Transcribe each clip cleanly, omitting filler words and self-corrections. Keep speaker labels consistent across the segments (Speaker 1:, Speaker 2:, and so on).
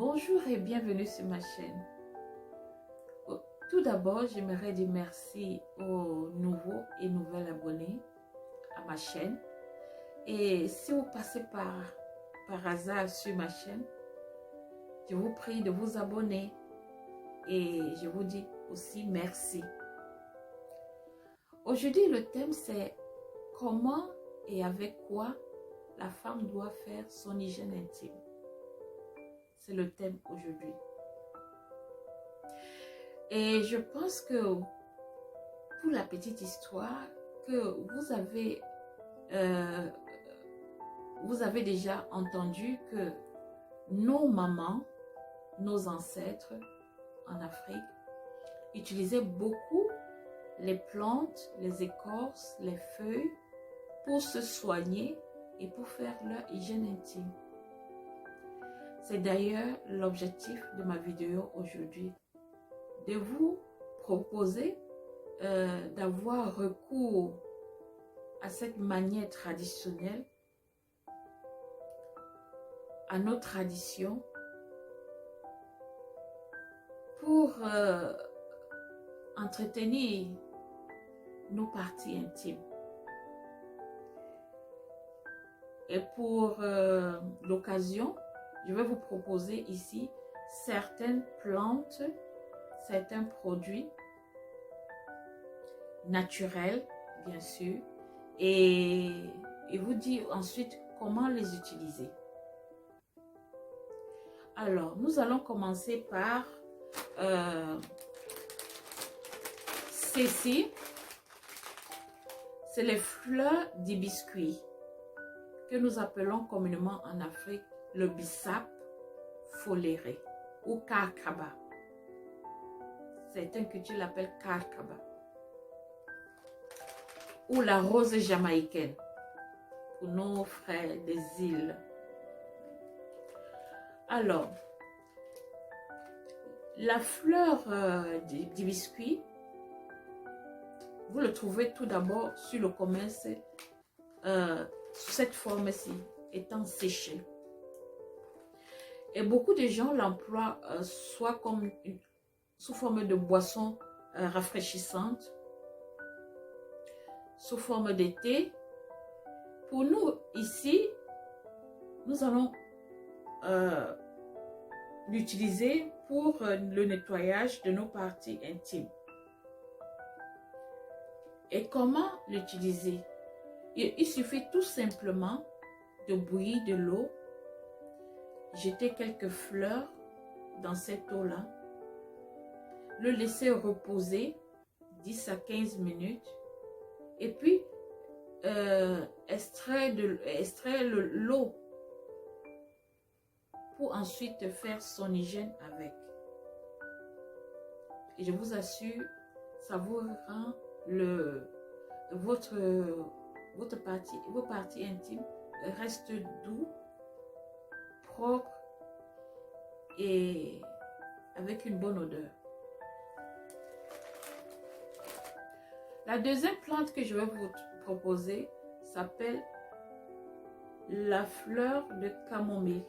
Speaker 1: Bonjour et bienvenue sur ma chaîne. Tout d'abord, j'aimerais dire merci aux nouveaux et nouvelles abonnés à ma chaîne. Et si vous passez par hasard sur ma chaîne, je vous prie de vous abonner et je vous dis aussi merci. Aujourd'hui, le thème c'est comment et avec quoi la femme doit faire son hygiène intime. C'est le thème aujourd'hui. Et je pense que pour la petite histoire, que vous avez déjà entendu que nos mamans, nos ancêtres en Afrique utilisaient beaucoup les plantes, les écorces, les feuilles pour se soigner et pour faire leur hygiène intime. C'est d'ailleurs l'objectif de ma vidéo aujourd'hui, de vous proposer d'avoir recours à cette manière traditionnelle, à nos traditions, pour entretenir nos parties intimes. Et pour l'occasion, je vais vous proposer ici certaines plantes, certains produits naturels, bien sûr, et vous dire ensuite comment les utiliser. Alors, nous allons commencer par ceci. C'est les fleurs d'hibiscus que nous appelons communément en Afrique le bissap foléré ou karkaba. Certains cultures l'appellent karkaba. Ou la rose jamaïcaine pour nos frères des îles. Alors, la fleur d'hibiscus, vous le trouvez tout d'abord sur le commerce sous cette forme-ci, étant séchée. Et beaucoup de gens l'emploient soit comme sous forme de boisson rafraîchissante, sous forme de thé. Pour nous, ici, nous allons l'utiliser pour le nettoyage de nos parties intimes. Et comment l'utiliser? Il suffit tout simplement de bouillir de l'eau, jeter quelques fleurs dans cette eau-là, le laisser reposer 10 à 15 minutes et puis extraire l'eau pour ensuite faire son hygiène avec. Et je vous assure, ça vous rend vos parties intimes restent doux, propres et avec une bonne odeur. La deuxième plante que je vais vous proposer s'appelle la fleur de camomille.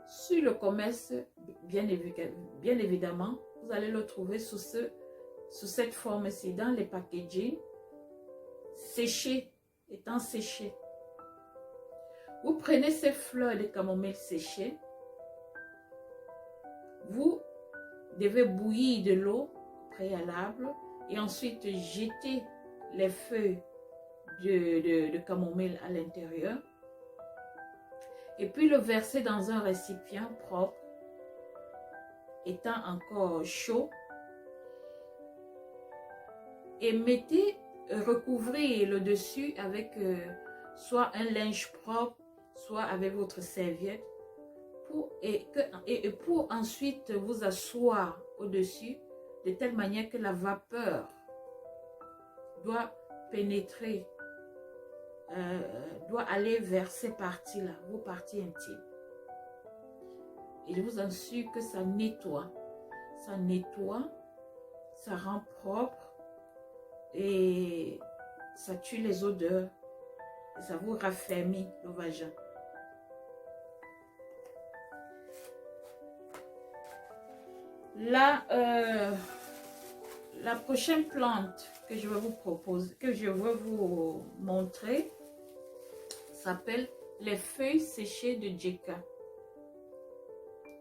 Speaker 1: Sur le commerce, bien évidemment, vous allez le trouver sous cette forme-ci, dans les packaging, séché, étant séché. Vous prenez ces fleurs de camomille séchées, vous devez bouillir de l'eau préalable et ensuite jeter les feuilles de camomille à l'intérieur et puis le verser dans un récipient propre, étant encore chaud, et recouvrez le dessus avec soit un linge propre, soit avec votre serviette, pour ensuite vous asseoir au-dessus de telle manière que la vapeur doit pénétrer, doit aller vers ces parties-là, vos parties intimes. Et je vous assure que ça nettoie, ça rend propre et ça tue les odeurs et ça vous raffermit le vagin. Là, la prochaine plante que je vais vous proposer, que je vais vous montrer, s'appelle les feuilles séchées de Djeka.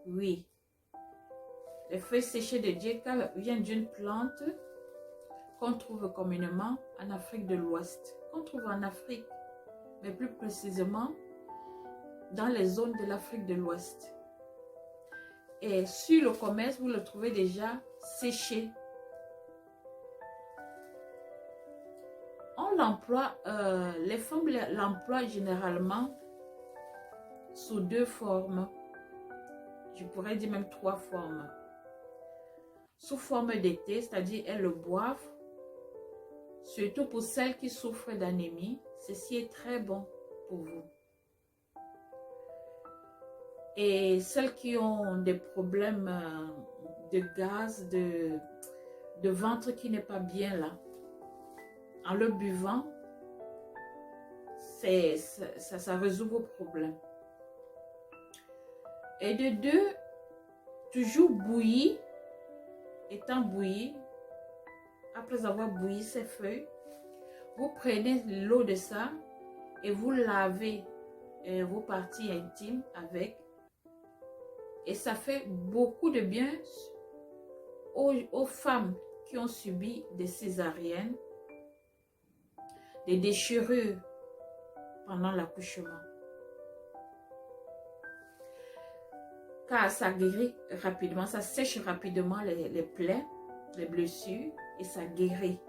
Speaker 1: Oui, les feuilles séchées de Djeka viennent d'une plante qu'on trouve communément en Afrique de l'Ouest, qu'on trouve en Afrique, mais plus précisément dans les zones de l'Afrique de l'Ouest. Et sur le commerce, vous le trouvez déjà séché. On l'emploie, les femmes l'emploient généralement sous 2 formes. Je pourrais dire même 3 formes. Sous forme de thé, c'est-à-dire elles le boivent. Surtout pour celles qui souffrent d'anémie, ceci est très bon pour vous. Et celles qui ont des problèmes de gaz, de ventre qui n'est pas bien là, en le buvant, ça résout vos problèmes. Et de 2, toujours bouilli, étant bouilli, après avoir bouilli ces feuilles, vous prenez l'eau de ça et vous lavez vos parties intimes avec. Et ça fait beaucoup de bien aux femmes qui ont subi des césariennes, des déchirures pendant l'accouchement. Car ça guérit rapidement, ça sèche rapidement les plaies, les blessures et ça guérit.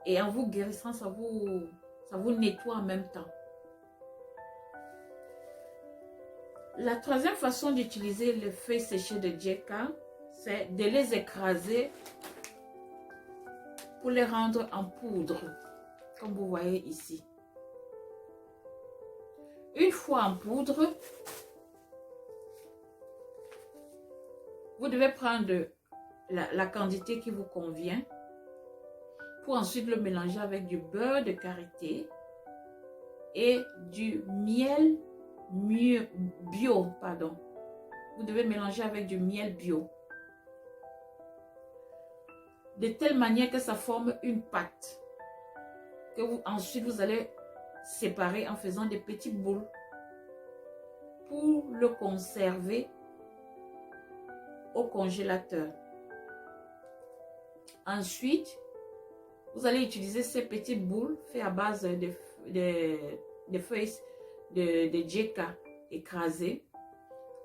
Speaker 1: Et en vous guérissant, ça vous nettoie en même temps. La troisième façon d'utiliser les feuilles séchées de Djeka, c'est de les écraser pour les rendre en poudre, comme vous voyez ici. Une fois en poudre, vous devez prendre la quantité qui vous convient pour ensuite le mélanger avec du beurre de karité et du miel bio, pardon. Vous devez mélanger avec du miel bio. De telle manière que ça forme une pâte que ensuite vous allez séparer en faisant des petites boules pour le conserver au congélateur. Ensuite, vous allez utiliser ces petites boules faites à base de feuilles de Djeka écrasées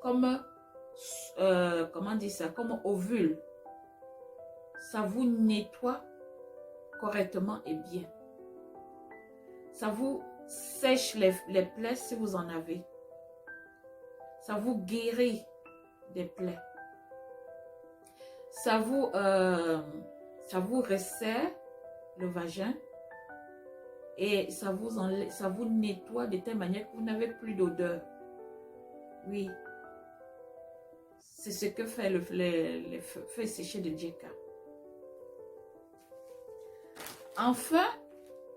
Speaker 1: comme, comment dire ça, comme ovule. Ça vous nettoie correctement et bien. Ça vous sèche les plaies si vous en avez. Ça vous guérit des plaies. Ça vous resserre le vagin et ça vous nettoie de telle manière que vous n'avez plus d'odeur. Oui, c'est ce que fait les feuilles séchées de Djeka. Enfin,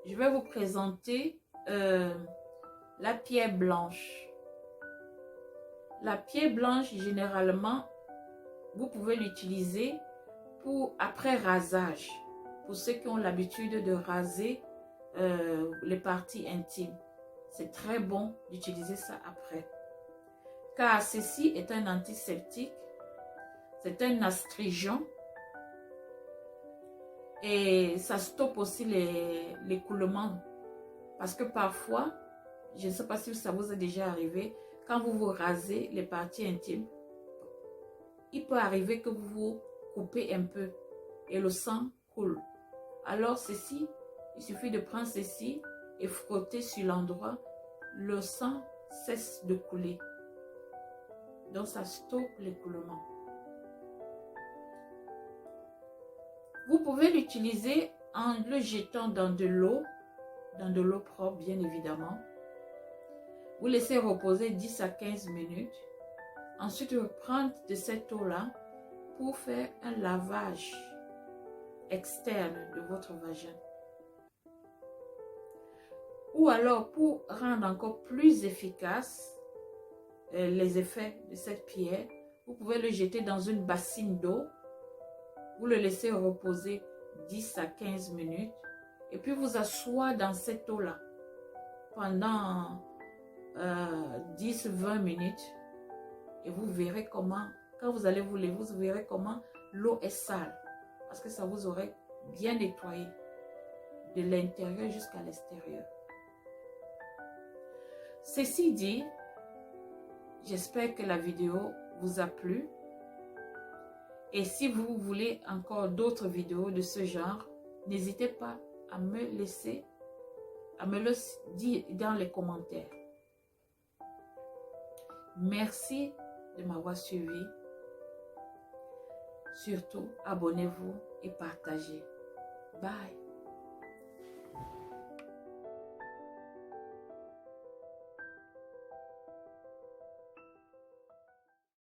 Speaker 1: je vais vous présenter la pierre blanche. La pierre blanche, généralement, vous pouvez l'utiliser après rasage. Pour ceux qui ont l'habitude de raser les parties intimes. C'est très bon d'utiliser ça après. Car ceci est un antiseptique. C'est un astringent. Et ça stoppe aussi l'écoulement. Parce que parfois, je ne sais pas si ça vous est déjà arrivé, quand vous vous rasez les parties intimes, il peut arriver que vous vous coupez un peu et le sang coule. Alors ceci, il suffit de prendre ceci et frotter sur l'endroit, le sang cesse de couler. Donc ça stoppe l'écoulement. Vous pouvez l'utiliser en le jetant dans de l'eau propre bien évidemment. Vous laissez reposer 10 à 15 minutes. Ensuite, reprendre de cette eau-là pour faire un lavage externe de votre vagin. Ou alors, pour rendre encore plus efficace les effets de cette pierre, Vous pouvez le jeter dans une bassine d'eau. Vous le laissez reposer 10 à 15 minutes. Et puis vous asseoir dans cette eau-là pendant 10-20 minutes. Et vous verrez comment, quand vous allez vous lever, vous verrez comment l'eau est sale. Parce que ça vous aurait bien nettoyé de l'intérieur jusqu'à l'extérieur. Ceci dit, j'espère que la vidéo vous a plu. Et si vous voulez encore d'autres vidéos de ce genre, n'hésitez pas à me le dire dans les commentaires. Merci de m'avoir suivi. Surtout, abonnez-vous et partagez. Bye.